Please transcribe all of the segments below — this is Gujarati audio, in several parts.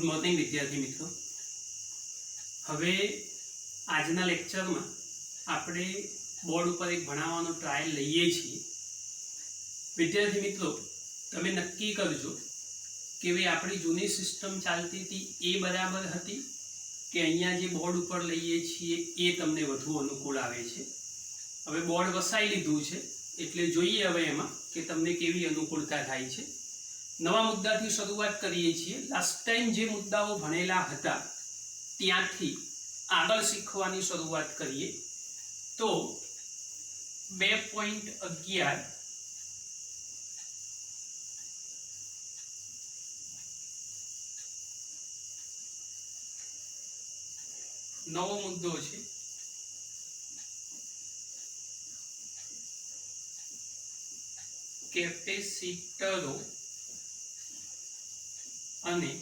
गुड मॉर्निंग विद्यार्थी मित्रों। हवे आजना लेक्चर में आपणे बोर्ड पर एक भणाववानो ट्रायल लईए छीए। विद्यार्थी मित्रों, तमे नक्की करजो कि भाई आपणी जूनी सिस्टम चालती थी ए बराबर हती कि अहींया जे बोर्ड पर लईए छीए ए तमने वधु अनुकूल आवे छे। हवे बोर्ड वसाई लीधुं छे एटले जोईए हवे एमां कि तमने केवी अनुकूलता थाय छे। नवा मुद्दाथी शरूआत करीए छीए। लास्ट टाइम जे मुद्दाओ भणेला हता त्यांथी आगळ शीखवानी शरूआत करीए। तो 2.11 नवो मुद्दो छे। कैपेसिटरो અને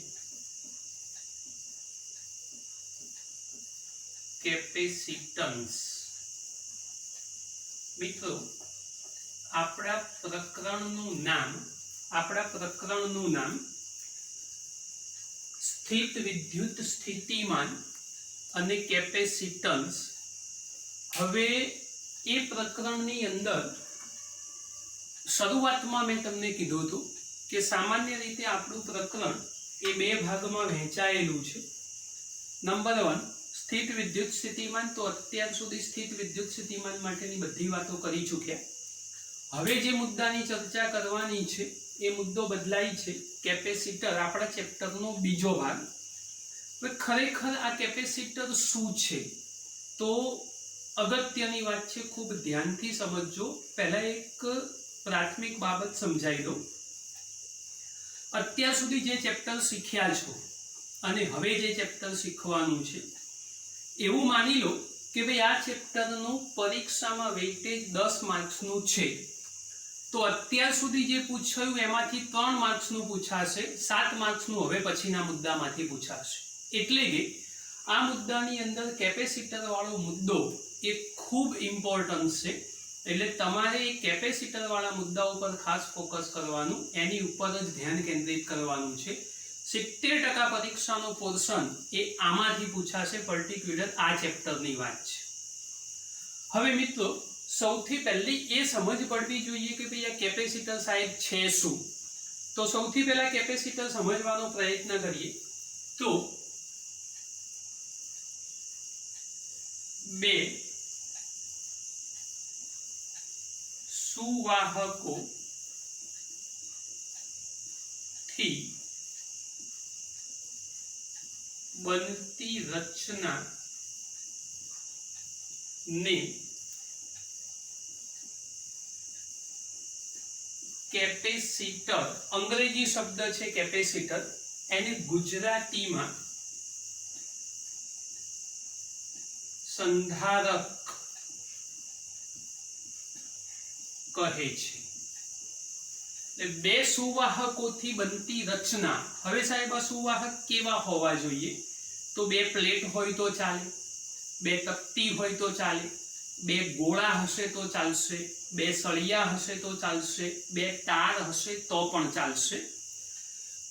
કેપેસિટન્સ। મિત્રો, આપણા પ્રકરણનું નામ સ્થિત વિદ્યુત સ્થિતિમાન અને કેપેસિટન્સ। હવે એ પ્રકરણની અંદર શરૂઆતમાં મેં તમને કીધું હતું કે સામાન્ય રીતે આપણું પ્રકરણ એ બે ભાગમાં વહેંચાયેલું છે। નંબર 1 સ્થિત વિદ્યુત સ્થિતિમાન। તો અત્યાર સુધી સ્થિત વિદ્યુત સ્થિતિમાન માટેની બધી વાતો કરી ચૂક્યા। હવે જે મુદ્દાની ચર્ચા કરવાની છે એ મુદ્દો બદલાઈ છે। કેપેસિટર આપણા ચેપ્ટરનો બીજો ભાગ। હવે ખરેખર આ કેપેસિટર શું છે? તો અગત્યની વાત છે, ખૂબ ધ્યાનથી સમજજો। પહેલા એક પ્રાથમિક બાબત સમજાવી દઉં। અત્યાર સુધી જે ચેપ્ટર શીખ્યા છો અને હવે જે ચેપ્ટર શીખવાનું છે એવું માની લો કે ભાઈ આ ચેપ્ટરનું પરીક્ષામાં વેઇટેજ 10 માર્ક્સનું છે। તો અત્યાર સુધી જે પૂછાયું એમાંથી 3 માર્ક્સનું પૂછાશે, 7 માર્ક્સનું હવે પછીના મુદ્દામાંથી પૂછાશે। એટલે કે આ મુદ્દાની અંદર કેપેસિટર વાળો મુદ્દો એ ખૂબ ઇમ્પોર્ટન્ટ છે। એટલે તમારે કેપેસિટર વાળા મુદ્દા ઉપર ખાસ ફોકસ કરવાનું, એની ઉપર જ ધ્યાન કેન્દ્રિત કરવાનું છે। 70% પરીક્ષાનો પોર્શન એ આમાંથી પૂછાશે, પર્ટિક્યુલર આ ચેપ્ટરની વાત છે। હવે મિત્રો, સૌથી પહેલી એ સમજ પડવી જોઈએ કે ભાઈ આ કેપેસિટર સાહેબ છે શું। તો સૌથી પહેલા કેપેસિટર સમજવાનો પ્રયત્ન કરીએ તો બે सुवाहको थी बनती रचना ने कैपेसिटर, अंग्रेजी शब्द है कैपेसिटर, एने गुजराती में संधारक कहे छे। बे सुवाहकोथी बनती रचना। हवे साहेब सुवाहक केवा होवा जोईए? तो बे प्लेट होय तो चाले, बे तकती होय तो चाले, बे गोळा हशे तो चालशे, बे सळिया हशे तो चालशे, बे तार हशे तो पण चालशे।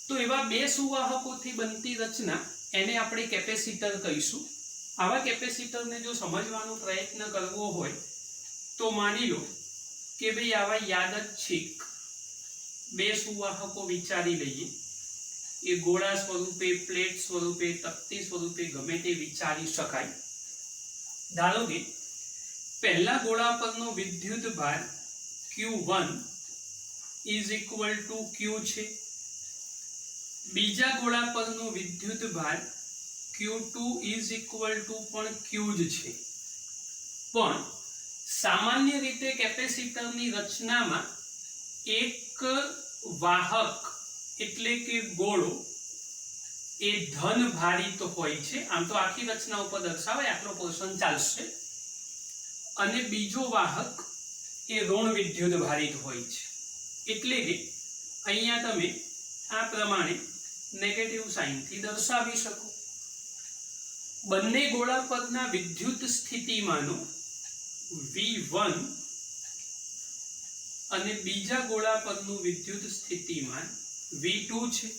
तो एवा बे सुवाहकोथी बनती रचना एने आपणे केपेसिटर कहीशुं। आवा केपेसिटरने जो समजવાનો प्रयत्न करवो होय तो मानी लो कि भाई आवा यादच्छिक बे सुवाहको विचारी लईए। ए गोळा स्वरूपे, प्लेट स्वरूपे, तकती स्वरूपे गमे ते विचारी शकाय। धारो के पहला गोळा परनो विद्युत भार Q1 is equal to Q छे। बीजा गोळा परनो विद्युत भार Q2 इज इक्वल टू पण Q ज छे। पण सामान्य रीते केपेसिटरनी रचनामां एक वाहक एटले के गोळो ए धन भारित होय छे। आम तो आखी रचना उपर दर्शावे आटलो पोर्शन चालशे। अने बीजो वाहक ए ऋण विद्युत भारित होय छे। एटले के अहींया तमे आ प्रमाणे नेगेटिव साइन थी दर्शावी शको। बंने गोळा परना विद्युत स्थितिमानो V1 અને બીજા ગોળા પરનું વિદ્યુત સ્થિતિમાન V2 છે।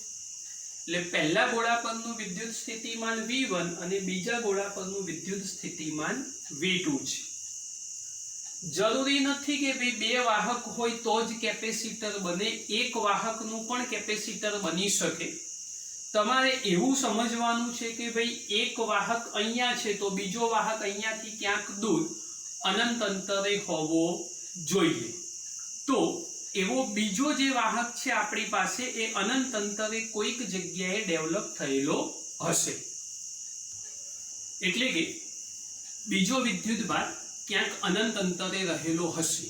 એટલે પહેલા ગોળા પરનું વિદ્યુત સ્થિતિમાન V1 અને બીજા ગોળા પરનું વિદ્યુત સ્થિતિમાન V2 છે. જરૂરી નથી કે ભાઈ બે વાહક હોય તો જ કેપેસિટર બને, એક વાહકનું પણ કેપેસિટર બની શકે. તમારે એવું સમજવાનું છે કે ભાઈ એક વાહક અહીંયા છે તો બીજો વાહક અહીંયાથી ક્યાંક દૂર અનંત અંતરે હોવો જોઈએ. તો એવો બીજો જે વાહક છે આપણી પાસે એ અનંત અંતરે કોઈક જગ્યાએ ડેવલપ થયેલો હશે. એટલે કે બીજો વિદ્યુતભાર ક્યાંક અનંત અંતરે રહેલો હશે.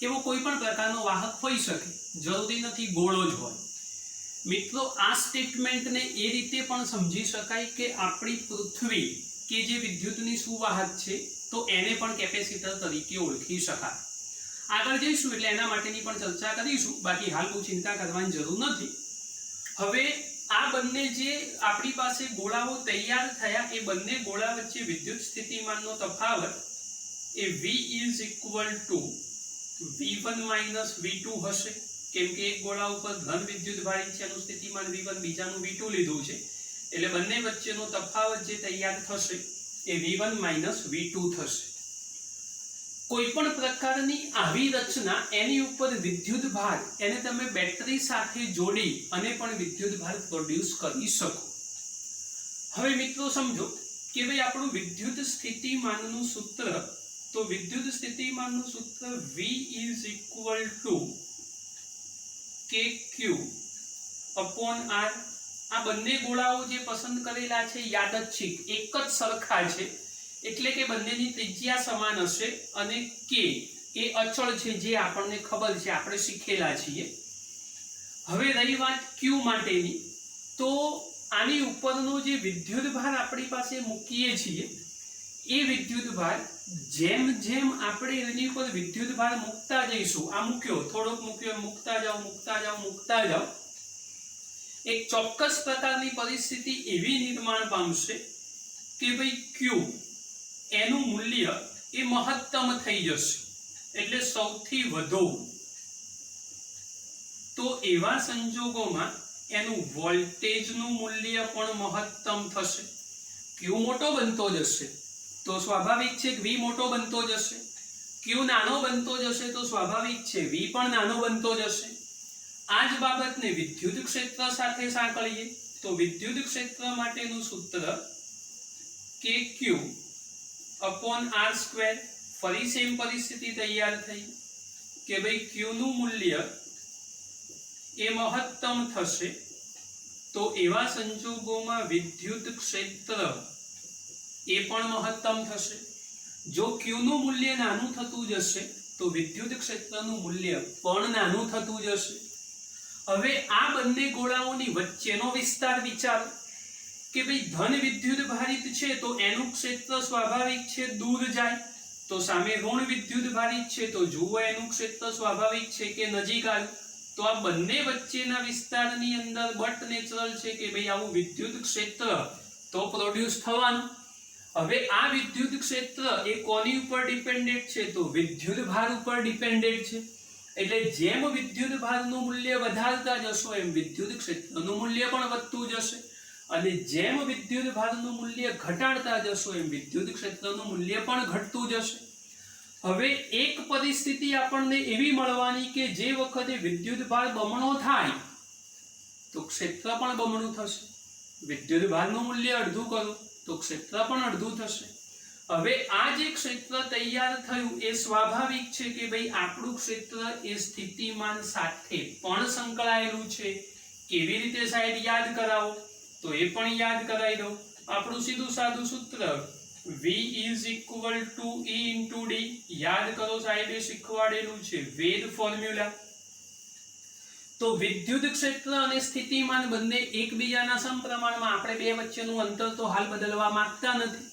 એવો કોઈ પણ પ્રકારનો વાહક હોઈ શકે, જરૂરી નથી ગોળો જ હોય. મિત્રો, આ સ્ટેટમેન્ટને એ રીતે પણ સમજી શકાય કે આપણી પૃથ્વી કે જે વિદ્યુતની સુવાહક છે તો એને પણ કેપેસિટર તરીકે ઓળખી શકાય. આગળ જઈશું એટલે એના માટેની પણ ચર્ચા કરીશું, બાકી હાલ બહુ ચિંતા કરવાની જરૂર નથી. હવે આ બંને જે આપણી પાસે ગોળાઓ તૈયાર થયા એ બંને ગોળા વચ્ચે વિદ્યુત સ્થિતિમાનનો તફાવત એ V is equal to V1 minus V2 હશે. કેમ કે એક ગોળા ઉપર ધન વિદ્યુત ભારિત છે એનું સ્થિતિમાન V1, બીજાનું V2 લીધું છે, એટલે બંને વચ્ચેનો તફાવત જે તૈયાર થશે એ V1 minus V2 થશે. કોઈ પણ પ્રકારની આવી રચના એની ઉપર વિદ્યુત ભાર એને તમે બેટરી સાથે જોડી અને પણ વિદ્યુત ભાર પ્રોડ્યુસ કરી શકો. હવે મિત્રો સમજો કે ભાઈ આપણું વિદ્યુત સ્થિતિમાનનું સૂત્ર, તો વિદ્યુત સ્થિતિમાનનું સૂત્ર V is equal to KQ upon R. આ બંને ગોળાઓ જે પસંદ કરેલા છે યાદચ્છિક એક જ સરખા છે, એટલે કે બંનેની ત્રિજ્યા સમાન હશે અને K એ અચળ છે જે આપણને ખબર છે, આપણે શીખેલા છીએ. હવે રહી વાત Q માટેની, તો આની ઉપરનો જે વિદ્યુતભાર આપણી પાસે મૂકીએ છીએ એ વિદ્યુતભાર જેમ જેમ આપણે એની ઉપર વિદ્યુતભાર મૂકતા જઈશું, આ મૂક્યો, થોડોક મૂક્યો, મૂકતા જાઓ, એક ચોક્કસ પ્રકારની પરિસ્થિતિ એવી નિર્માણ પામશે કે ભાઈ Q એનું મૂલ્ય એ મહત્તમ થઈ જશે, એટલે સૌથી વધુ. તો એવા સંજોગોમાં એનું વોલ્ટેજનું મૂલ્ય પણ મહત્તમ થશે. Q મોટો બનતો જશે તો સ્વાભાવિક છે કે V મોટો બનતો જશે, Q નાનો બનતો જશે તો સ્વાભાવિક છે V પણ નાનો બનતો જશે. આ જ બાબતને વિદ્યુત ક્ષેત્ર સાથે સાંકળીએ તો વિદ્યુત ક્ષેત્ર માટેનું સૂત્ર KQ upon R². ફરી સેમ પરિસ્થિતિ તૈયાર થઈ કે ભાઈ Q નું મૂલ્ય એ મહત્તમ થશે, તો એવા સંજોગોમાં વિદ્યુત ક્ષેત્ર એ પણ મહત્તમ થશે. જો Q નું મૂલ્ય નાનું થતું જશે તો વિદ્યુત ક્ષેત્રનું મૂલ્ય પણ નાનું થતું જશે. હવે આ બંને ગોળાઓની વચ્ચેનો વિસ્તાર વિચારો કે ભાઈ ધન વિદ્યુત ભારિત છે તો એનું ક્ષેત્ર સ્વાભાવિક છે દૂર જાય, તો સામે ઋણ વિદ્યુત ભારિત છે તો જુઓ એનું ક્ષેત્ર સ્વાભાવિક છે કે નજીક આવ્યું. તો આ બંને વચ્ચેના વિસ્તારની અંદર બટ નેચરલ છે કે ભાઈ આવું વિદ્યુત ક્ષેત્ર તો પ્રોડ્યુસ થવાનું. હવે આ વિદ્યુત ક્ષેત્ર એ કોની ઉપર ડિપેન્ડન્ટ છે? તો વિદ્યુત ભાર ઉપર ડિપેન્ડન્ટ છે. એટલે જેમ વિદ્યુત ભારનું મૂલ્ય વધારતા જશો એમ વિદ્યુત ક્ષેત્રનું મૂલ્ય પણ વધતું જશે, અને જેમ વિદ્યુત ભારનું મૂલ્ય ઘટાડતા જશો એમ વિદ્યુત ક્ષેત્રનું મૂલ્ય પણ ઘટતું જશે. હવે એક પરિસ્થિતિ આપણને એવી મળવાની કે જે વખતે વિદ્યુત ભાર બમણો થાય તો ક્ષેત્ર પણ બમણું થશે. વિદ્યુત ભારનું મૂલ્ય અડધું કરો તો ક્ષેત્ર પણ અડધું થશે. હવે આ જે ક્ષેત્ર તૈયાર થયું એ સ્વાભાવિક છે કે ભાઈ આપણું ક્ષેત્ર એ સ્થિતિમાન સાથે પણ સંકળાયેલું છે. કેવી રીતે સાહેબ યાદ કરાવો? તો એ પણ યાદ કરાવી દઉં. આપણું સીધું સાદું સૂત્ર V is equal to E into D. યાદ કરો, સાહેબે શીખવાડેલું છે વેદ ફોર્મ્યુલા. તો વિદ્યુત ક્ષેત્ર અને સ્થિતિમાન બંને એકબીજાના સમપ્રમાણમાં, આપણે બે વચ્ચેનું અંતર તો હાલ બદલવા માંગતા નથી,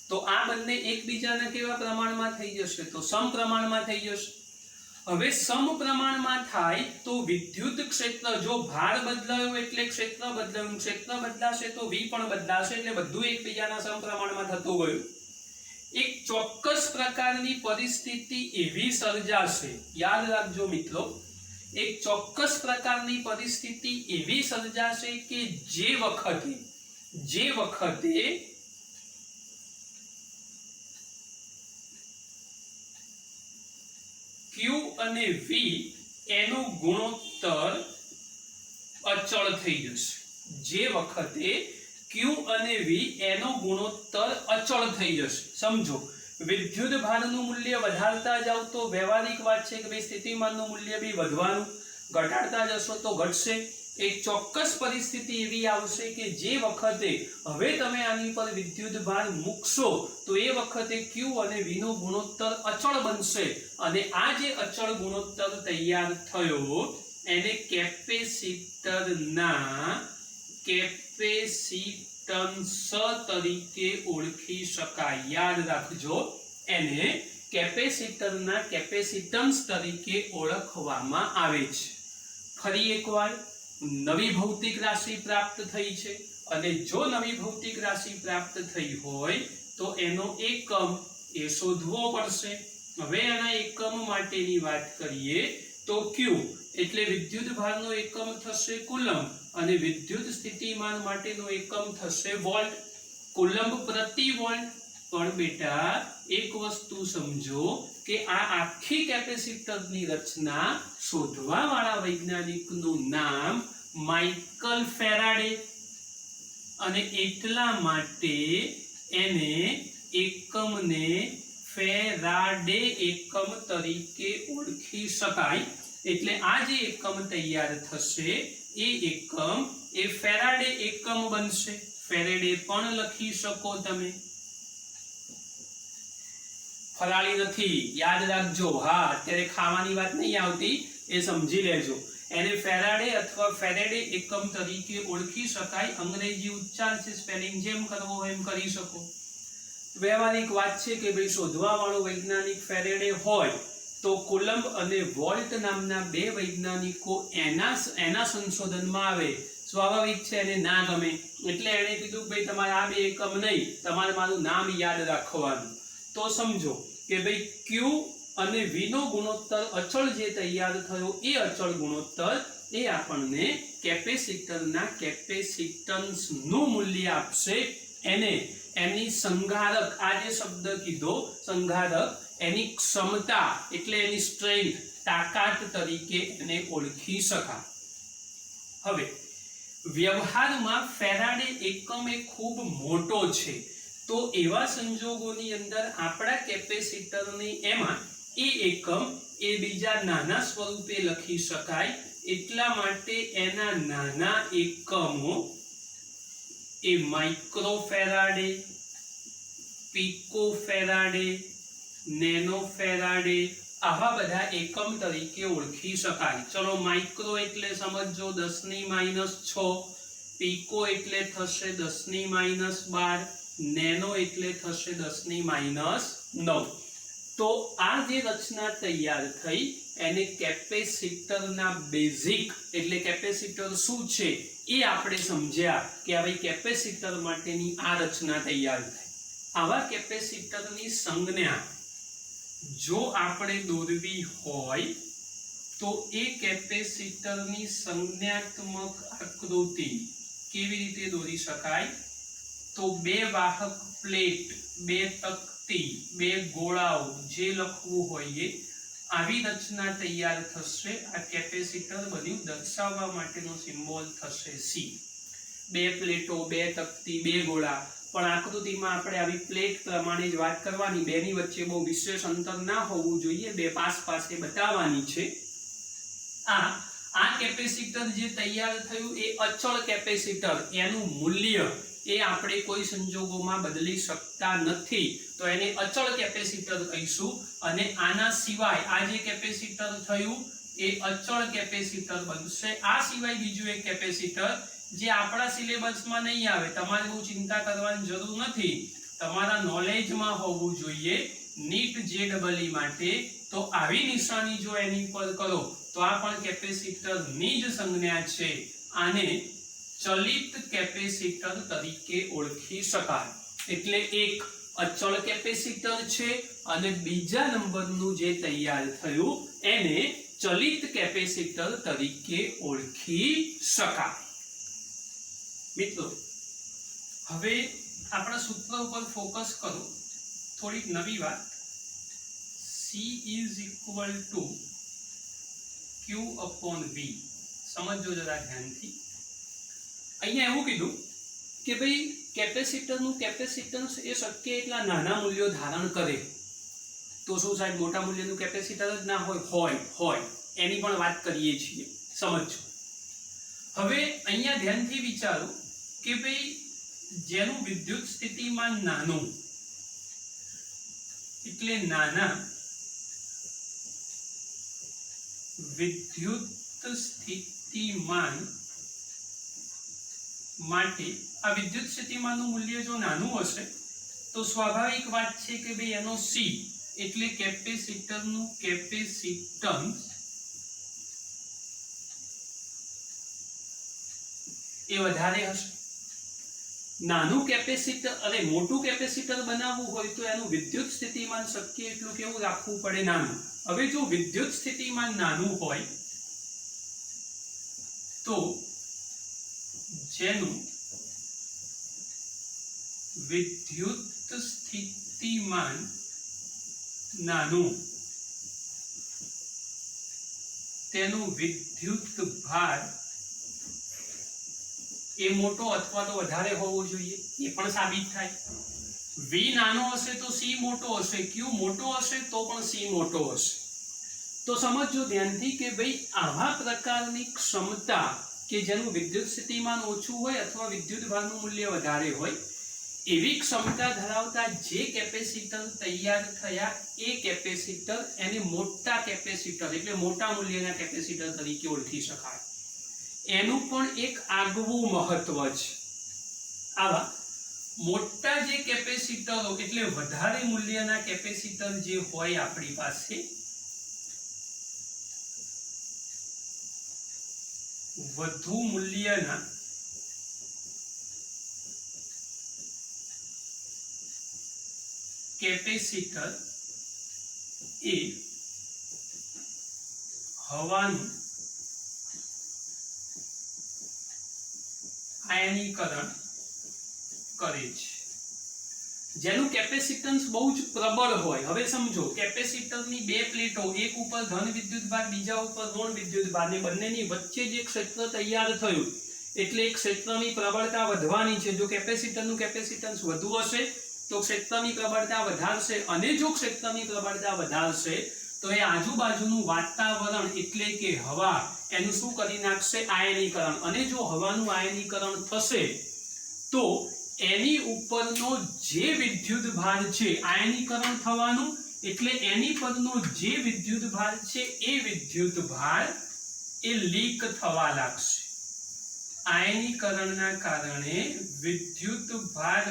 તો આ બંને એકબીજાના કેવા પ્રમાણમાં થઈ જશે? તો સમપ્રમાણમાં થઈ જશે. હવે સમપ્રમાણમાં થાય તો વિદ્યુત ક્ષેત્ર, જો ભાર બદલાયો એટલે ક્ષેત્ર બદલાયું, ક્ષેત્ર બદલાશે તો V પણ બદલાશે, એટલે બધું એકબીજાના સમપ્રમાણમાં થતું ગયું. એક ચોક્કસ પ્રકારની પરિસ્થિતિ એવી સર્જાશે, યાદ રાખજો મિત્રો, એક ચોક્કસ પ્રકારની પરિસ્થિતિ એવી સર્જાશે કે જે વખતે Q અને V એનો ગુણોત્તર અચળ થઈ જશે. જે વખતે Q અને V એનો ગુણોત્તર અચળ થઈ જશે. સમજો, વિદ્યુત ભારનું મૂલ્ય વધારતા જાવ તો વ્યવહારિક વાત છે કે ભાઈ સ્થિતિમાનનું મૂલ્ય બી વધવાનું, ઘટાડતા જશો તો ઘટશે. એક ચોક્કસ પરિસ્થિતિ એવી આવશે કે જે વખતે હવે તમે આની પર વિદ્યુત ભાર મૂકશો તો એ વખતે Q અને V નો ગુણોત્તર અચળ બનશે અને આ જે અચળ ગુણોત્તર તૈયાર થયો એને કેપેસિટરના કેપેસિટન્સ તરીકે ઓળખી શકાય. યાદ રાખજો, એને કેપેસિટરના કેપેસિટન્સ તરીકે ઓળખવામાં આવે છે. ફરી એકવાર, નવી ભૌતિક રાશિ પ્રાપ્ત થઈ છે અને જો નવી ભૌતિક રાશિ પ્રાપ્ત થઈ હોય તો એનો એકમ એ શોધવો પડશે. હવે આના એકમ માટેની વાત કરીએ તો Q એટલે વિદ્યુત ભારનો એકમ થશે કુલંબ અને વિદ્યુત સ્થિતિમાન માટેનો એકમ થશે વોલ્ટ. કુલંબ પ્રતિ વોલ્ટ. પણ બેટા એક વસ્તુ સમજો કે આ આખી કેપેસિટરની રચના શોધવા વાળા વૈજ્ઞાનિકનું નામ માઇકલ ફેરાડે અને એટલા માટે એને એકમને ફેરાડે એકમ તરીકે ઓળખી શકાય. એટલે આ જે એકમ તૈયાર થશે એ એકમ એ ફેરાડે એકમ બનશે. ફેરાડે પણ લખી શકો તમે, ફરાળી નથી, યાદ રાખજો. હા, અત્યારે ખાવાની વાત નહીં આવતી, એ સમજી લેજો. એને ફેરાડે અથવા ફેરેડે એકમ તરીકે ઓળખી શકાય. અંગ્રેજી ઉચ્ચાર છે, સ્પેલિંગ જેમ કરવો હોય એમ કરી શકો. વ્યવહારિક વાત છે કે ભાઈ શોધવા વાળો વૈજ્ઞાનિક ફેરેડે હોય તો કુલંબ અને વોલ્ટ નામના બે વૈજ્ઞાનિકો એના સંશોધનમાં આવે. સ્વાભાવિક છે એને ના ગમે એટલે એને કીધું ભાઈ તમારે આ બે એકમ નહીં, તમારે મારું નામ યાદ રાખવાનું. તો સમજો કે ભાઈ Q અને V નો ગુણોત્તર અચળ જે તૈયાર થયો એ અચળ ગુણોત્તર એ આપણને કેપેસિટરના કેપેસિટન્સ નું મૂલ્ય આપશે. એને એની સંઘારક, આ જે શબ્દ કીધો સંઘારક, એની ક્ષમતા એટલે એની સ્ટ્રેન્થ, તાકાત તરીકે એને ઓળખી શકાય. હવે વ્યવહારમાં ફેરાડે એકમ એ ખૂબ મોટો છે તો એવા સંજોગોની અંદર આપણા કેપેસિટરની એમાં એ એકમ એ બીજા નાના સ્વરૂપે લખી શકાય. એટલા માટે એના નાના એકમો એ micro faraday, pico faraday, nano faraday આવા બધા એકમ તરીકે ઓળખી શકાય. ચલો, માઇક્રો એટલે સમજો 10⁻⁶, પિકો એટલે થશે 10⁻12, નેનો એટલે થશે 10⁻9. તો આ જે રચના તૈયાર થઈ એને કેપેસિટરના બેઝિક એટલે કેપેસિટર શું છે એ આપણે સમજ્યા કે હવે કેપેસિટર માટેની આ રચના તૈયાર થઈ. આવા કેપેસિટરની સંજ્ઞા જો આપણે દોરવી હોય તો એ કેપેસિટરની સંજ્ઞાત્મક આકૃતિ કેવી રીતે દોરી શકાય? તો બે વાહક પ્લેટ, બે તકતી, બે ગોળાઓ જે લખવું હોય આવી રચના તૈયાર થશે. આ કેપેસિટર બધું દર્શાવવા માટેનો સિમ્બોલ થશે C. બે પ્લેટો, બે તકતી, બે ગોળા. પણ આકૃતિમાં આપણે આવી પ્લેટ પ્રમાણે જ વાત કરવાની, બેની વચ્ચે બહુ વિશેષ અંતર ના હોવું જોઈએ, બે પાસ પાસે બતાવવાની છે. આ કેપેસિટર જે તૈયાર થયું એ અચળ કેપેસિટર, એનું મૂલ્ય એ આપણે કોઈ સંજોગોમાં બદલી શકતા નથી તો એને અચળ કેપેસિટર કહીશું. અને આના સિવાય આ જે કેપેસિટર થયું એ અચળ કેપેસિટર બનશે. આ સિવાય બીજું એક કેપેસિટર જે આપણા સિલેબસમાં નહીં આવે, તમારે બહુ ચિંતા કરવાની જરૂર નથી, તમારા નોલેજમાં હોવું જોઈએ નીટ JEE માટે. તો આવી નિશાની જો એની પર કરો તો આ પણ કેપેસિટરની જ સંજ્ઞા છે. આને ચલિત કેપેસિટર તરીકે ઓળખી શકાય. એટલે એક અચળ કેપેસિટર છે અને બીજા નંબરનું જે તૈયાર થયું એને ચલિત કેપેસિટર તરીકે ઓળખી શકાય। મિત્રો હવે આપણા સૂત્ર ઉપર ફોકસ કરો। થોડીક નવી વાત, C is equal to Q upon V। સમજો જરા ધ્યાનથી। અહીંયા એવું કીધું કે ભાઈ કેપેસિટરનું કેપેસિટન્સ એ શક્ય એટલા નાના મૂલ્યો ધારણ કરે તો શું સાહેબ મોટા મૂલ્યનું કેપેસિટર જ ના હોય એની પણ વાત કરીએ છીએ। સમજો। હવે અહીંયા ધ્યાનથી વિચારો કે ભાઈ જેનું વિદ્યુત સ્થિતિમાન નાનું એટલે નાના વિદ્યુત સ્થિતિમાન માટે આ વિદ્યુત સ્થિતિમાનનું મૂલ્ય જો નાનું હશે તો સ્વાભાવિક વાત છે કે ભાઈ એનો C એટલે કેપેસિટરનું કેપેસિટન્સ એ વધારે હશે। નાનું કેપેસિટર અને મોટું કેપેસિટર બનાવવું હોય તો એનું વિદ્યુત સ્થિતિમાન શક્ય એટલું કેવું રાખવું પડે નાનું। હવે જો વિદ્યુત સ્થિતિમાન નાનું હોય તો જેનું વિદ્યુત સ્થિતિમાન નાનું તેનું વિદ્યુત ભાર એ મોટો અથવા તો વધારે હોવો જોઈએ એ પણ સાબિત થાય। V નાનો હશે તો C મોટો હશે, Q મોટો હશે તો પણ C મોટો હશે। તો સમજો ધ્યાનથી કે ભાઈ આવા પ્રકારની ક્ષમતા કે જેનું વિદ્યુત સ્થિતિમાન ઓછું હોય અથવા વિદ્યુત ભારનું મૂલ્ય વધારે હોય એવી ક્ષમતા ધરાવતા જે કેપેસિટર તૈયાર થયા એ કેપેસિટર એને મોટા કેપેસિટર એટલે મોટા મૂલ્યના કેપેસિટર તરીકે ઓળખી શકાય। એનું પણ એક આગવું મહત્વ છે। આવા મોટા જે કેપેસિટરો એટલે વધારે મૂલ્યના કેપેસિટર જે હોય આપણી પાસે વધુ મૂલ્યના કેપેસિટર એ હવાનું આયનીકરણ કરે છે। જેનું કેપેસિટન્સ બહુ જ પ્રબળ હોય। હવે સમજો કેપેસિટરની બે પ્લેટો એક ઉપર ધન વિદ્યુતભાર બીજા ઉપર ઋણ વિદ્યુતભાર ને બંનેની વચ્ચે જે ક્ષેત્ર તૈયાર થયું એટલે ક્ષેત્રની પ્રબળતા વધવાની છે। જો કેપેસિટરનું કેપેસિટન્સ વધુ હશે તો ક્ષેત્રની પ્રબળતા વધારશે અને જો ક્ષેત્રની પ્રબળતા વધારશે તો એ આજુબાજુનું વાતાવરણ એટલે કે હવા એનું શું કરી નાખશે આયનીકરણ। અને જો હવાનું આયનીકરણ થશે તો એની ઉપરનો જે વિદ્યુત ભાર છે આયનીકરણ થવાનું એટલે એની પરનો જે વિદ્યુત ભાર છે એ વિદ્યુત ભાર એ લીક થવા લાગશે। આયનીકરણના કારણે વિદ્યુત ભાર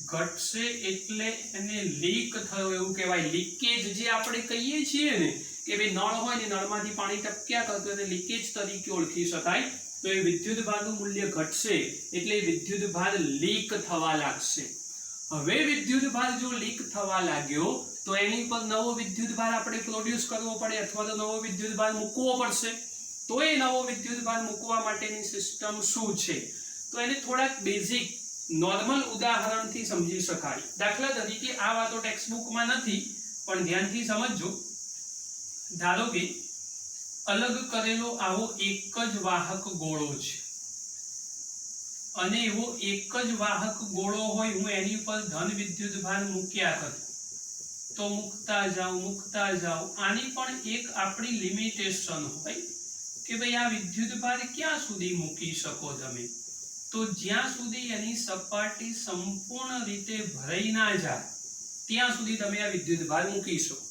ઘટશે એટલે એને લીક થયો એવું કહેવાય। લીકેજ જે આપણે કહીએ છીએ ને કે ભાઈ નળ હોય ને નળમાંથી પાણી ટપક્યા કરતું એને લીકેજ તરીકે ઓળખી શકાય। તો એ વિદ્યુત ભારનું મૂલ્ય ઘટશે એટલે વિદ્યુત ભાર લીક થવા લાગશે। હવે વિદ્યુત ભાર જો લીક થવા લાગ્યો તો એની પર નવો વિદ્યુત ભાર આપણે પ્રોડ્યુસ કરવો પડે અથવા તો નવો વિદ્યુત ભાર મૂકવો પડશે। તો એ નવો વિદ્યુત ભાર મૂકવા માટેની સિસ્ટમ શું છે તો એને થોડાક બેઝિક નોર્મલ ઉદાહરણથી સમજી શકાય। દાખલા તરીકે આ વાતો ટેક્સ્ટબુકમાં નથી પણ ધ્યાનથી સમજજો। ધારો કે અલગ કરેલો આવો એક જ વાહક ગોળો છે અને એવો એક જ વાહક ગોળો હોય હું એની પર ધન વિદ્યુત ભાર મૂક્યા કરું તો મૂકતા જાઉં આની પણ એક આપણી લિમિટેશન હોય કે ભાઈ આ વિદ્યુત ભાર ક્યાં સુધી મૂકી શકો તમે તો જ્યાં સુધી એની સપાટી સંપૂર્ણ રીતે ભરાઈ ના જાય ત્યાં સુધી તમે આ વિદ્યુત ભાર મૂકી શકો।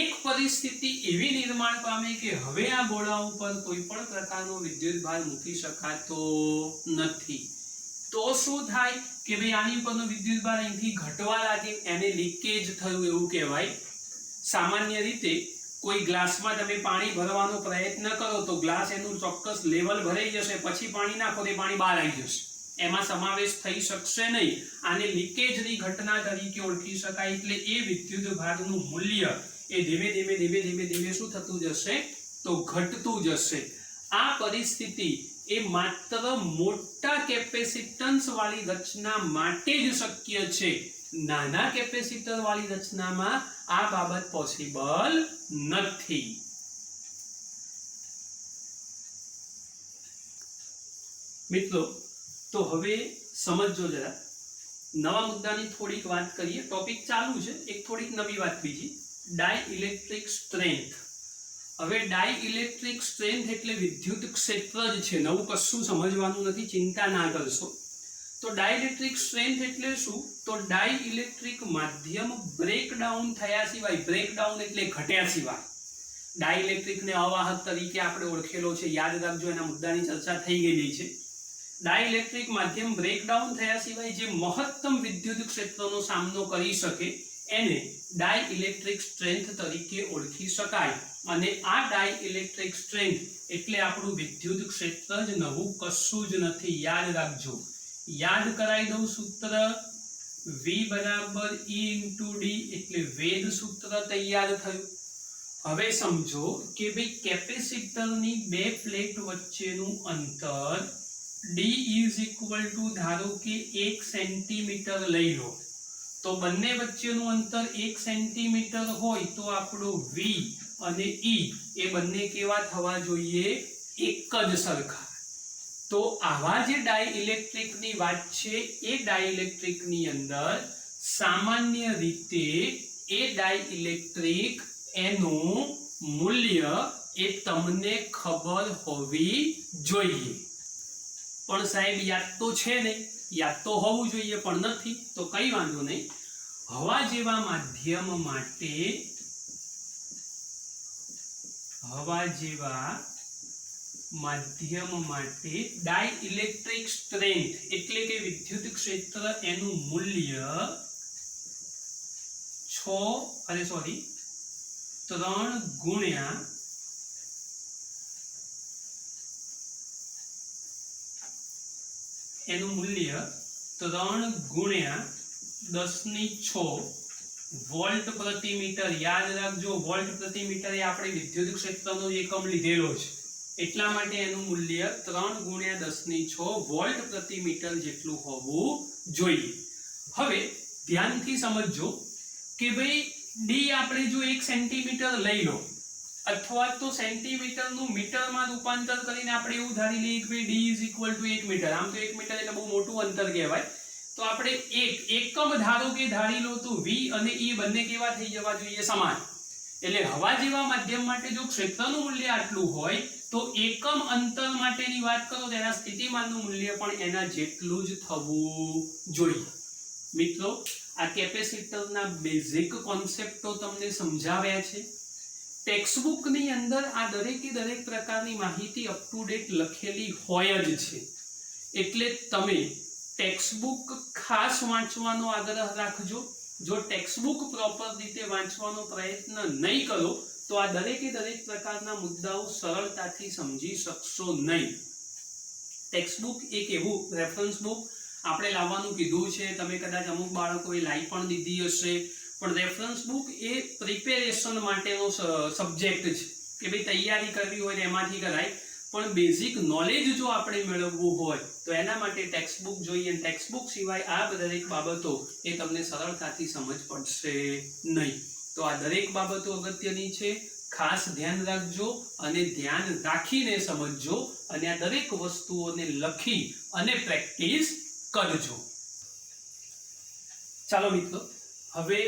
એક પરિસ્થિતિ એવી નિર્માણ પામે કે હવે આ ગોળા ઉપર કોઈ પણ પ્રકારનો વિદ્યુત ભાર મૂકી શકાતો નથી તો શું થાય કે ભાઈ આની ઉપરનો વિદ્યુત ભાર અહીંથી ઘટવા લાગે એને લીકેજ થયું એવું કહેવાય। સામાન્ય રીતે કોઈ ગ્લાસમાં તમે પાણી ભરવાનો પ્રયત્ન કરો તો ગ્લાસ એનું ચોક્કસ લેવલ ભરાઈ જશે પછી પાણી નાખો તો પાણી બહાર આવી જશે એમાં સમાવેશ થઈ શકશે નહીં। આને લીકેજની ઘટના તરીકે ઓળખી શકાય। એટલે એ વિદ્યુત ભારનું મૂલ્ય એ ધીમે ધીમે ધીમે ધીમે ધીમે શું થતું જશે તો ઘટતું જશે. આ પરિસ્થિતિ એ માત્ર મોટા કેપેસિટન્સ વાળી રચના માટે જ શક્ય છે. નાના કેપેસિટર વાળી રચનામાં આ બાબત પોસિબલ નથી. મિત્રો તો હવે સમજો જરા, નવા મુદ્દાની થોડીક વાત કરીએ. ટોપિક ચાલુ છે, એક થોડીક નવી વાત બીજી, ડાઇલેક્ટ્રિક સ્ટ્રેન્થ. હવે ડાઇલેક્ટ્રિક સ્ટ્રેન્થ એટલે વિદ્યુત ક્ષેત્ર જ છે, નવું કશું સમજવાનું નથી, ચિંતા ના કરશો. તો ડાઇલેક્ટ્રિક સ્ટ્રેન્થ એટલે શું? તો ડાઇલેક્ટ્રિક માધ્યમ બ્રેકડાઉન થયા સિવાય, બ્રેકડાઉન એટલે ઘટ્યા સિવાય, ડાઇલેક્ટ્રિકને અવાહક તરીકે આપણે ઓળખેલો છે, યાદ રાખજો, એના મુદ્દાની ચર્ચા થઈ ગયેલી છે. ડાઇલેક્ટ્રિક માધ્યમ બ્રેકડાઉન થયા સિવાય જે મહત્તમ વિદ્યુત ક્ષેત્રનો સામનો કરી શકે એને ડાઇલેક્ટ્રિક સ્ટ્રેન્થ તરીકે ઓળખી શકાય. અને આ ડાઇલેક્ટ્રિક સ્ટ્રેન્થ એટલે આપણું વિદ્યુત ક્ષેત્ર જ, નવું કશું જ નથી. યાદ રાખજો, યાદ કરાવી દઉં સૂત્ર, V બરાબર E × D એટલે વેધ સૂત્ર તૈયાર થયું. હવે સમજો કે ભાઈ કેપેસિટરની બે પ્લેટ વચ્ચેનું અંતર D = ધારો કે 1 સેન્ટીમીટર લઈ લો. તો બંને વચ્ચેનું અંતર 1 સેન્ટીમીટર હોય તો આપણો V અને E એ બંને કેવા થવા જોઈએ? એક જ સરખા. તો આવા જે ડાઇલેક્ટ્રિકની વાત છે એ ડાઇલેક્ટ્રિકની અંદર સામાન્ય રીતે એ ડાઇલેક્ટ્રિક એનું મૂલ્ય એ તમને ખબર હોવી જોઈએ. પણ સાહેબ યાદ તો છે નહીં, યાદ તો હોવું જોઈએ પણ નથી, તો કઈ વાંધો નહીં. હવા જેવા માધ્યમ માટે, હવા જેવા માધ્યમ માટે ડાઇલેક્ટ્રિક સ્ટ્રેન્થ એટલે કે વિદ્યુત ક્ષેત્ર એનું મૂલ્ય 3 ગુણ્યા એનું મૂલ્ય 3 ગુણ્યા 10⁶ વોલ્ટ પ્રતિ મીટર. યાદ રાખજો, વોલ્ટ પ્રતિ મીટર એ આપણે વિદ્યુત ક્ષેત્રનો એકમ લીધેલો છે, એટલા માટે એનું મૂલ્ય 3 ગુણ્યા 10⁶ વોલ્ટ પ્રતિ મીટર જેટલું હોવું જોઈએ. હવે ધ્યાનથી સમજજો કે ભાઈ D આપણે જો 1 સેન્ટીમીટર લઈ લો, અથવા તો સેન્ટીમીટરનું મીટરમાં રૂપાંતર કરીને આપણે એવું ધારી લઈએ કે ભાઈ D = 1 મીટર. આમ તો 1 મીટર એટલે બહુ મોટું અંતર કહેવાય. તો આપણે એકમ ધારો કે ધારી લો તો V અને E બંને કેવા થઈ જવા જોઈએ? સમાન. એટલે હવા જેવા માધ્યમ માટે જો ક્ષેત્રનું મૂલ્ય આટલું હોય તો એકમ અંતર માટેની વાત કરો તો એના સ્થિતિમાનનું મૂલ્ય પણ એના જેટલું જ થવું જોઈએ. મિત્રો, આ કેપેસિટરના બેઝિક કોન્સેપ્ટો તમને સમજાવ્યા છે. ટેક્સ્ટબુકની અંદર આ દરેકે દરેક પ્રકારની માહિતી અપ ટુ ડેટ લખેલી હોય જ છે. એટલે તમે ટેક્સ્ટબુક ખાસ વાંચવાનો આગ્રહ રાખજો. જો ટેક્સ્ટબુક પ્રોપર રીતે વાંચવાનો પ્રયત્ન નહીં કરો તો આ દરેકે દરેક પ્રકારના મુદ્દાઓ સરળતાથી સમજી શકશો નહીં. ટેક્સ્ટબુક એક એવું રેફરન્સ બુક આપણે લાવવાનું કીધું છે, તમે કદાચ અમુક બાળકોએ લાવી પણ દીધી હશે, પણ રેફરન્સ બુક એ પ્રિપેરેશન માટેનો સબ્જેક્ટ છે કે ભાઈ તૈયારી કરવી હોય તો એમાંથી કરાય, પણ બેઝિક નોલેજ જો આપણે મેળવવું હોય તો એના માટે ટેક્સ્ટ બુક જોઈએ. ટેક્સ્ટ બુક સિવાય આ દરેક બાબતો એ તમને સરળતાથી સમજ પડશે નહીં. તો આ દરેક બાબતો અગત્યની છે, ખાસ ધ્યાન રાખજો અને ધ્યાન રાખીને સમજજો અને આ દરેક વસ્તુઓને લખી અને પ્રેક્ટિસ કરજો. ચાલો મિત્રો, હવે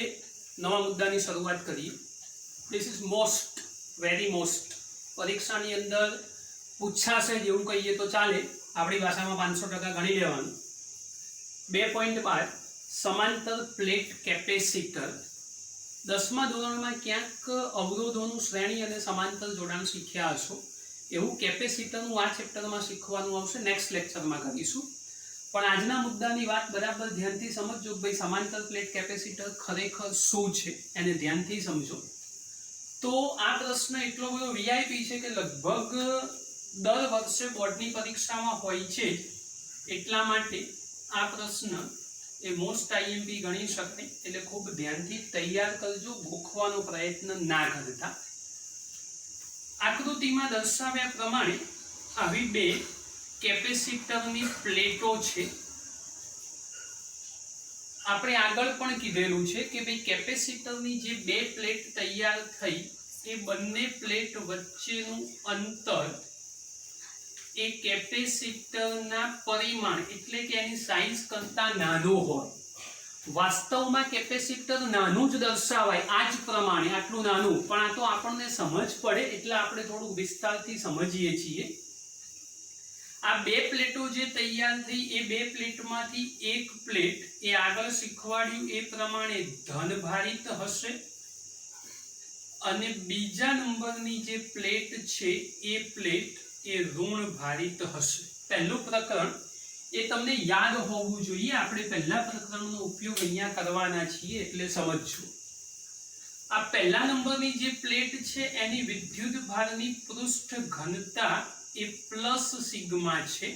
નવા મુદ્દાની શરૂઆત કરીએ. This is most very most પરીક્ષાની અંદર પૂછાશે જેવું કહીએ તો ચાલે, આપણી ભાષામાં 500% ગણી લેવાનું. 2.12 સમાંતર પ્લેટ કેપેસિટર. 10મા ધોરણમાં ક્યાંક અવરોધોનું શ્રેણી અને સમાંતર જોડાણ શીખ્યા હશો, એવું કેપેસિટરનું આ ચેપ્ટરમાં શીખવાનું આવશે, નેક્સ્ટ લેક્ચરમાં કરીશું. પણ આજના મુદ્દાની વાત બરાબર ધ્યાનથી સમજજો કે ભાઈ સમાંતર પ્લેટ કેપેસિટર ખરેખર શું છે, એને ધ્યાનથી સમજો. તો આ પ્રશ્ન એટલો બધો વીઆઈપી છે કે લગભગ દર વર્ષે બોર્ડની પરીક્ષામાં હોય છે, એટલા માટે આ પ્રશ્ન એ મોસ્ટ આઈએમપી ગણી શકાય, એટલે ખૂબ ધ્યાનથી તૈયાર કરજો, ગોખવાનો પ્રયત્ન ના કરતા. આકૃતિમાં દર્શાવ્યા પ્રમાણે આવી બે કેપેસિટરની પ્લેટો છે. આપણે આગળ પણ કીધેલું છે કે ભાઈ કેપેસિટરની જે બે પ્લેટ તૈયાર થઈ એ બંને પ્લેટ વચ્ચેનું અંતર એ કેપેસિટરના પરિમાણ એટલે કે એની સાઇઝ કરતા નાનું હોય. વાસ્તવમાં કેપેસિટર નાનું જ દર્શાવાય આ જ પ્રમાણે, આટલું નાનું, પણ આ તો આપણને સમજ પડે એટલે આપણે થોડું વિસ્તારથી સમજીએ છીએ. આ બે પ્લેટો જે તૈયાર થઈ એ બે પ્લેટમાંથી એક પ્લેટ એ આગળ શીખવાડ્યું એ પ્રમાણે ધનભારિત હશે અને બીજા નંબરની જે પ્લેટ છે એ પ્લેટ એ ઋણ ભારિત હશે. પહેલું પ્રકરણ એ તમને યાદ હોવું જોઈએ. આપણે પહેલા પ્રકરણનો ઉપયોગ અહીંયા કરવાના છીએ એટલે સમજજો. આ પહેલા નંબરની જે પ્લેટ છે એની વિદ્યુત ભારની પૃષ્ઠ ઘનતા એ પ્લસ સિગ્મા છે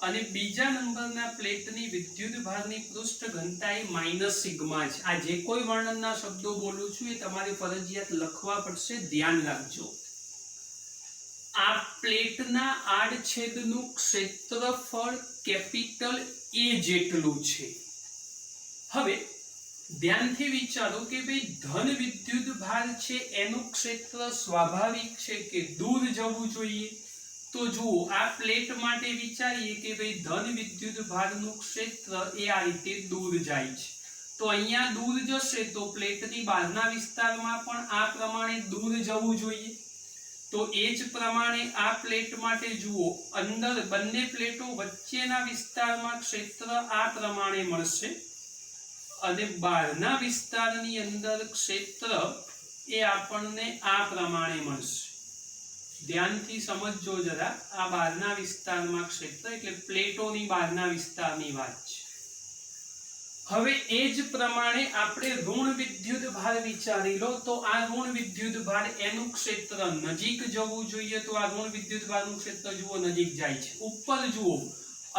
અને બીજા નંબરના પ્લેટની વિદ્યુત ભારની પૃષ્ઠ ઘનતા એ માઇનસ સિગ્મા છે. આ જે કોઈ વર્ણનના શબ્દો બોલું છું એ તમારે ફરજિયાત લખવા પડશે, ધ્યાન રાખજો. આ પ્લેટના આડછેદનું ક્ષેત્રફળ કેપિટલ એ જેટલું છે. હવે ધ્યાનથી વિચારો કે ભાઈ ધન વિદ્યુત ભાર છે એનું ક્ષેત્ર સ્વાભાવિક છે કે દૂર જવું જોઈએ. તો જુઓ આ પ્લેટ માટે વિચારીએ કે ભાઈ ધન વિદ્યુત ભારનું ક્ષેત્ર એ આ રીતે દૂર જાય છે. તો અહીંયા દૂર જશે તો પ્લેટની બહારના વિસ્તારમાં પણ આ પ્રમાણે દૂર જવું જોઈએ. તો એ જ પ્રમાણે આ પ્લેટ માટે જુઓ અંદર બંને પ્લેટો વચ્ચેના વિસ્તારમાં ક્ષેત્ર આ પ્રમાણે મળશે અને બહારના વિસ્તારની અંદર ક્ષેત્ર એ આપણને આ પ્રમાણે મળશે. ધ્યાનથી સમજજો જરા. આ બહારના વિસ્તારમાં ક્ષેત્ર એટલે પ્લેટોની બહારના વિસ્તારની વાત છે. હવે એ જ પ્રમાણે આપણે ઋણ વિદ્યુત ભાર વિચારી લો. તો આ ઋણ વિદ્યુત ભાર એનું ક્ષેત્ર નજીક જવું જોઈએ. તો આ ઋણ વિદ્યુત ભારનું ક્ષેત્ર જુઓ નજીક જાય છે. ઉપર જુઓ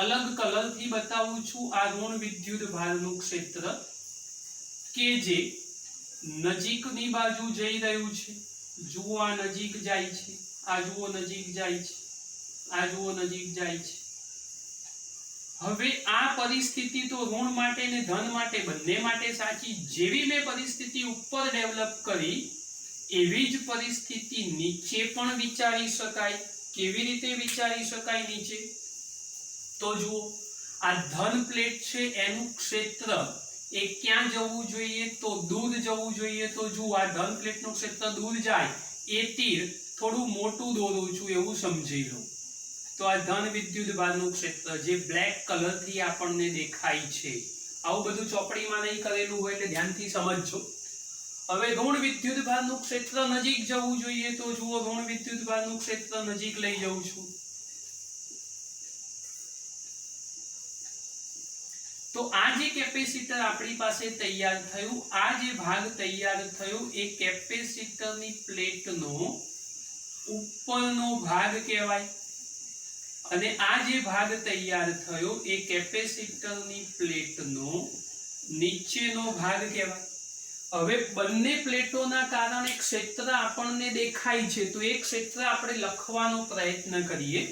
અલગ કલરથી બતાવું છું આ ઋણ વિદ્યુત ભારનું ક્ષેત્ર કે જે નજીકની બાજુ જઈ રહ્યું છે. જુઓ આ નજીક જાય છે, આ જુઓ નજીક જાય છે, આ જુઓ નજીક જાય છે. હવે આ પરિસ્થિતિ તો ઋણ માટે ને ધન માટે બંને માટે સાચી. જેવી મેં પરિસ્થિતિ ઉપર ડેવલપ કરી એવી જ પરિસ્થિતિ નીચે પણ વિચારી શકાય. કેવી રીતે વિચારી શકાય નીચે? તો જુઓ આ ધન પ્લેટ છે એનું ક્ષેત્ર એ ક્યાં જવું જોઈએ? તો દૂર જવું જોઈએ. તો જુઓ આ ધન પ્લેટનું ક્ષેત્ર દૂર જાય એ તીર થોડું મોટું દોરું છું એવું સમજી લો. તો આ ધન વિદ્યુત ભારનું ક્ષેત્ર જે બ્લેક કલરથી આપણને દેખાય છે. આવું બધું ચોપડીમાં નહીં કરેલું હોય એટલે ધ્યાનથી સમજજો. હવે ઋણ વિદ્યુત ભારનું ક્ષેત્ર નજીક જવું જોઈએ. તો જુઓ ઋણ વિદ્યુત ભારનું ક્ષેત્ર નજીક લઈ જઉં છું. તો આ જે કેપેસિટર આપણી પાસે તૈયાર થયું, આ જે ભાગ તૈયાર થયો એ કેપેસિટરની પ્લેટનો ઉપરનો ભાગ કહેવાય અને આ જે ભાગ તૈયાર થયો એ કેપેસિટરની પ્લેટનો નીચેનો ભાગ કહેવાય. હવે બંને પ્લેટોના કારણે ક્ષેત્ર આપણને દેખાય છે. તો એ ક્ષેત્ર આપણે લખવાનો પ્રયત્ન કરીએ.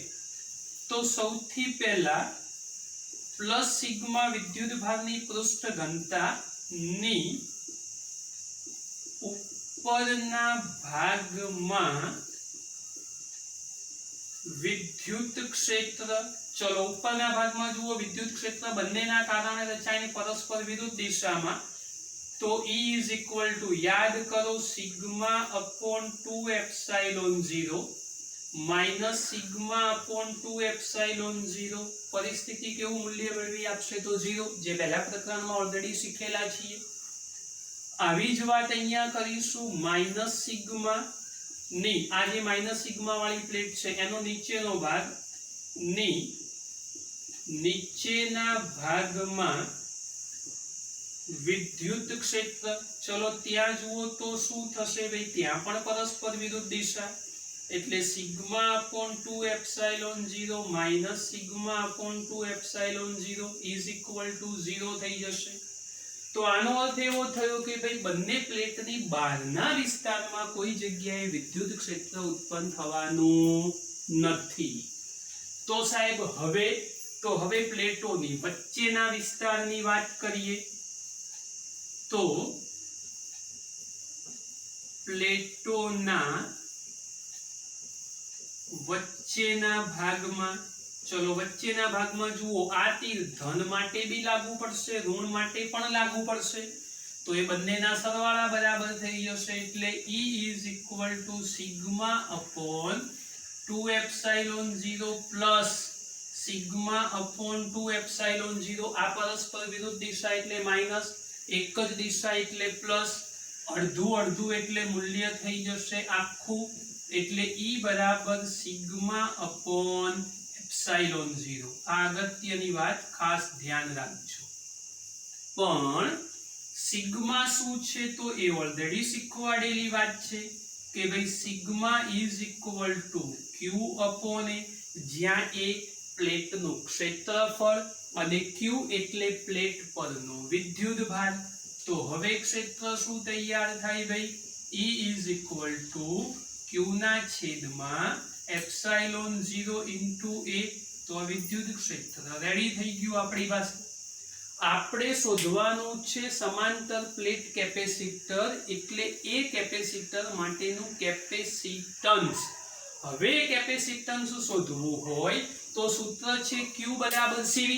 તો સૌથી પહેલા પ્લસ સિગ્મા વિદ્યુત ભારની પૃષ્ઠ ઘનતા ની ઉપરના ભાગમાં વિદ્યુત ક્ષેત્ર. ચલો ઉપરના ભાગમાં જુઓ વિદ્યુત ક્ષેત્ર બંનેના કારણે રચાઈને પરસ્પર વિરુદ્ધ દિશામાં. તો E is equal to યાદ કરો sigma upon 2 epsilon 0 minus sigma upon 2 epsilon 0. પરિસ્થિતિ કેવું મૂલ્ય મેળવી આપશે? તો 0, જે પહેલા પ્રકરણમાં ઓલરેડી શીખેલા છીએ. આવી જ વાત અહીંયા કરીશું. માઇનસ સિગ્મા ની આ જે માઇનસ સિગ્મા વાળી પ્લેટ છે એનો નીચેનો ભાગ ની નીચેના ભાગમાં વિદ્યુત ક્ષેત્ર. ચલો ત્યાં જુઓ તો શું થશે ભાઈ? ત્યાં પણ પરસ્પર વિરુદ્ધ દિશા. એટલે sigma upon 2 epsilon 0 minus sigma upon 2 epsilon 0 is equal two 0 થઈ જશે. તો આનો અર્થ એવો થયો કે ભાઈ બંને પ્લેટની બહારના વિસ્તારમાં કોઈ જગ્યાએ વિદ્યુત ક્ષેત્ર ઉત્પન્ન થવાનું નથી. તો સાહેબ હવે પ્લેટોની વચ્ચેના વિસ્તારની વાત કરીએ તો પ્લેટોના વચ્ચેના ભાગમાં, ચલો વચ્ચેના ભાગમાં જુઓ, આ તીર ધન માટે બી લાગુ પડશે, ઋણ માટે પણ લાગુ પડશે. તો એ બંનેના સરવાળા બરાબર થઈ જશે. એટલે E is equal to sigma upon 2 epsilon 0 plus sigma upon 2 epsilon 0. આ પરસ્પર વિરુદ્ધ દિશા એટલે માઇનસ, એક જ દિશા એટલે પ્લસ, અડધું અડધું એટલે મૂલ્ય થઈ જશે આખું. એટલે E બરાબર સિગ્મા અપોન એપ્સિલોન 0. આ અગત્યની વાત, ખાસ ધ્યાન રાખજો. પણ સિગ્મા શું છે તો એ ઓલરેડી શીખવાડેલી વાત છે કે ભાઈ sigma is equal two Q upon A, જ્યાં એ પ્લેટનું ક્ષેત્રફળ અને Q એટલે પ્લેટ પરનો વિદ્યુત ભાર. તો હવે ક્ષેત્ર શું તૈયાર થાય ભાઈ? E is equal two Q ના છેદમાં એપ્સિલોન 0 ઇન્ટુ A. તો વિદ્યુત ક્ષેત્ર રેડી થઈ ગયું આપણી પાસે. આપણે શોધવાનું છે સમાંતર પ્લેટ કેપેસિટર, એટલે એ કેપેસિટર માટેનું કેપેસિટન્સ. હવે કેપેસિટન્સ શોધવું હોય તો સૂત્ર છે Q બરાબર CV.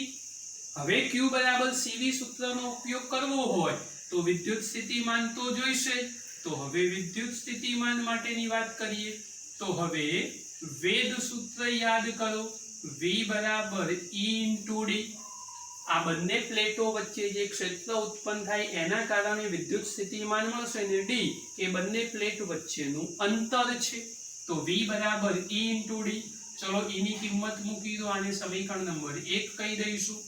હવે Q બરાબર CV સૂત્રનો ઉપયોગ કરવો હોય તો વિદ્યુત સ્થિતિમાન તો જોઈશે. તો હવે વિદ્યુત સ્થિતિમાન માટેની વાત કરીએ તો હવે વેધ સૂત્ર યાદ કરો, V બરાબર E ઇન્ટુ D. આ બંને પ્લેટો વચ્ચે જે ક્ષેત્ર ઉત્પન્ન થાય એના કારણે વિદ્યુત સ્થિતિમાન મળશે ને D એ બંને પ્લેટ વચ્ચેનું અંતર છે. તો V બરાબર E ઇન્ટુ D. ચલો E ની કિંમત મૂકી દો, આને સમીકરણ નંબર 1 કહી દઈશું.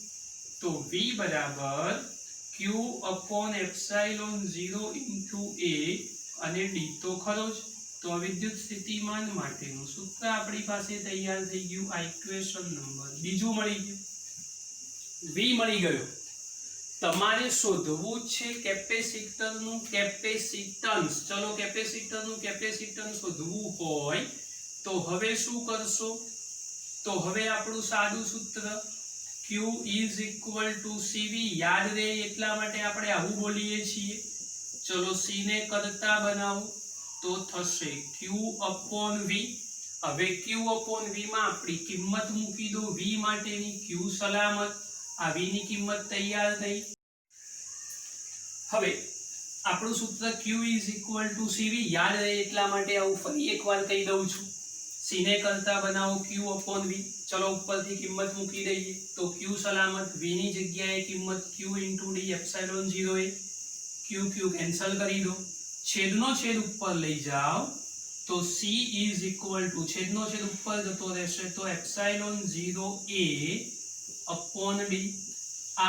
તો V બરાબર Q upon epsilon 0 into A અને D તો ખરો જ. તો વિદ્યુત સ્થિતિમાન માટેનું સૂત્ર આપણી પાસે તૈયાર થઈ ગયું. આ ઇક્વેશન નંબર બીજું મળી ગયું, V મળી ગયો. તમારે શોધવું છે કેપેસિટરનું કેપેસિટન્સ. ચલો કેપેસિટરનું કેપેસિટન્સ શોધવું હોય તો હવે શું કરશો? તો હવે આપણું સાદું સૂત્ર Q is equal two CV. યાદ રહે એટલા માટે આપણે આવું બોલીએ છીએ. ચલો C ને કરતા બનાવો તો થશે Q અપોન V. હવે Q અપોન V માં આપણી કિંમત મૂકી દો, V માટેની Q સલામત. આ V ની કિંમત તૈયાર થઈ. હવે આપણું સૂત્ર Q is equal two CV. યાદ રહે એટલા માટે આવું ફરી એકવાર કહી દઉં છું. C ને કરતા બનાવો Q અપોન V. ચલો ઉપરથી કિંમત મૂકી દઈએ તો Q સલામત, V ની જગ્યાએ કિંમત Q into D epsilon 0 A. Q cancel કરી દો, છેદનો છેદ ઉપર લઈ જાઓ તો C ઇઝ ઇક્વલ ટુ, છેદનો છેદ ઉપર જતો રહેશે તો એપ્સિલોન 0 A અપોન D.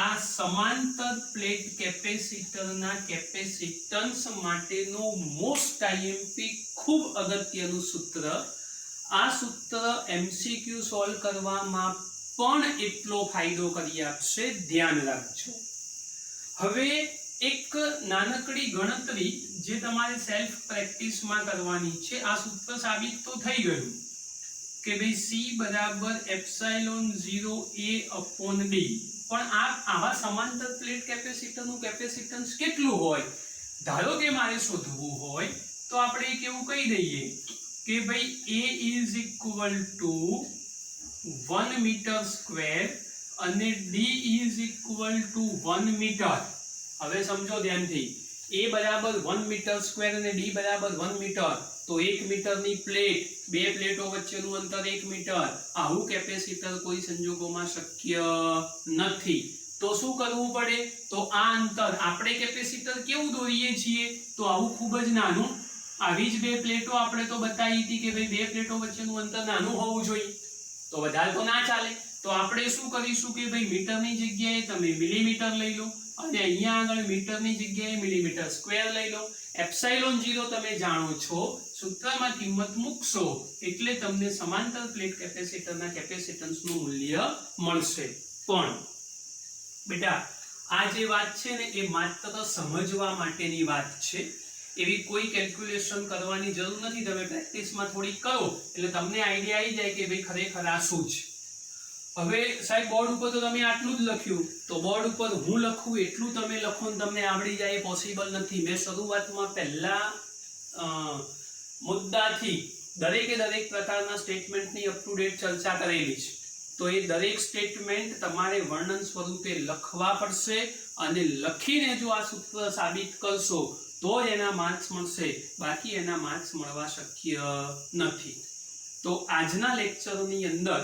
આ સમાંતર પ્લેટ કેપેસિટરના કેપેસિટન્સ માટેનું મોસ્ટ આઈએમપી ખૂબ અગત્યનું સૂત્ર. આ સૂત્ર MCQ સોલ્વ કરવામાં પણ એટલો ફાયદો કરી આપશે, ધ્યાન રાખજો. હવે એક નાનકડી ગણતરી જે તમારે સેલ્ફ પ્રેક્ટિસમાં કરવાની છે. આ સૂત્ર સાબિત તો થઈ ગયું કે ભાઈ C બરાબર એપ્સિલોન 0 A અપોન D. પણ આવા સમાંતર પ્લેટ કેપેસિટરનું કેપેસિટન્સ કેટલું હોય? ધારો કે મારે શોધવું હોય તો આપણે કેવું કહી દઈએ કે ભાઈ A is equal to 1 meter square અને D is equal to 1 meter. હવે સમજો ધ્યાનથી, A બરાબર 1 મીટર સ્ક્વેર અને D બરાબર 1 મીટર. તો 1 મીટરની પ્લેટ, બે પ્લેટો વચ્ચેનું અંતર 1 મીટર. આવું કેપેસિટર કોઈ સંજોગોમાં શક્ય નથી. તો શું કરવું પડે? તો આ અંતર આપણે કેપેસિટર કેવું દોરીએ છીએ તો આવું ખૂબ જ નાનું. આવી જ બે પ્લેટો આપણે તો બતાવી હતી કે ભાઈ બે પ્લેટો વચ્ચેનું અંતર નાનું હોવું જોઈએ, તો વધારે તો ના ચાલે. તો આપણે શું કરીશું કે ભાઈ મીટરની જગ્યાએ તમે મિલીમીટર લઈ લો અને અહીંયા આગળ મીટરની જગ્યાએ મિલીમીટર સ્ક્વેર લઈ લો. એપ્સિલોન 0 તમે જાણો છો સૂત્રમાં કિંમત મૂકશો એટલે તમને સમાંતર પ્લેટ કેપેસિટરના કેપેસિટન્સનું મૂલ્ય મળશે. પણ બેટા આ જે વાત છે ને એ માત્ર સમજવા માટેની વાત છે. એવી કોઈ કેલ્ક્યુલેશન કરવાની જરૂર નથી. તમે પ્રેક્ટિસમાં થોડી કરો એટલે તમને આઈડિયા આવી જાય કે ભાઈ ખરેખર આ શું છે. હવે સાહેબ બોર્ડ ઉપર તો તમે આટલું જ લખ્યું, તો બોર્ડ ઉપર હું લખું એટલું તમે લખો ને તમને આવડી જાય એ પોસિબલ નથી. મેં શરૂઆતમાં પહેલા મુદ્દાથી દરેકે દરેક પ્રકારના સ્ટેટમેન્ટની અપ ટુ ડેટ ચર્ચા કરેલી છે. તો એ દરેક સ્ટેટમેન્ટ તમારે વર્ણન સ્વરૂપે લખવા પડશે અને લખીને જો આ સૂત્ર સાબિત કરશો તો એના માર્ક્સ મળશે, બાકી એના માર્ક્સ મળવા શક્ય નથી. તો આજના લેક્ચરની અંદર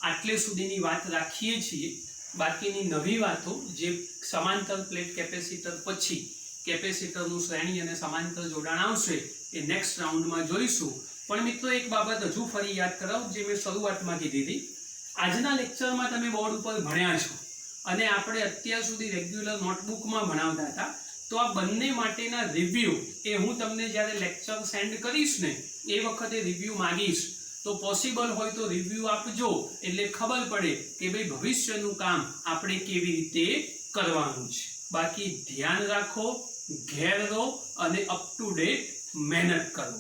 આટલે સુધીની વાત રાખીએ છીએ. બાકીની નવી વાતો જે સમાંતર પ્લેટ કેપેસિટર પછી કેપેસિટરનું શ્રેણી અને સમાંતર જોડાણ આવશે એ નેક્સ્ટ રાઉન્ડમાં જોઈશું. પણ મિત્રો એક બાબત હજુ ફરી યાદ કરાવું જે મેં શરૂઆતમાં કીધી હતી. આજના લેક્ચરમાં તમે બોર્ડ ઉપર ભણ્યા છો અને આપણે અત્યાર સુધી રેગ્યુલર નોટબુકમાં ભણાવતા હતા. તો આ બંને માટેના રિવ્યુ એ હું તમને જ્યારે લેક્ચર સેન્ડ કરીશ ને એ વખતે રિવ્યુ માંગીશ. તો પોસિબલ હોય તો રિવ્યુ આપજો એટલે ખબર પડે કે ભાઈ ભવિષ્યનું કામ આપણે કેવી રીતે કરવાનું છે. બાકી ધ્યાન રાખો, ઘેર રહો અને અપ ટુ ડેટ મહેનત કરો.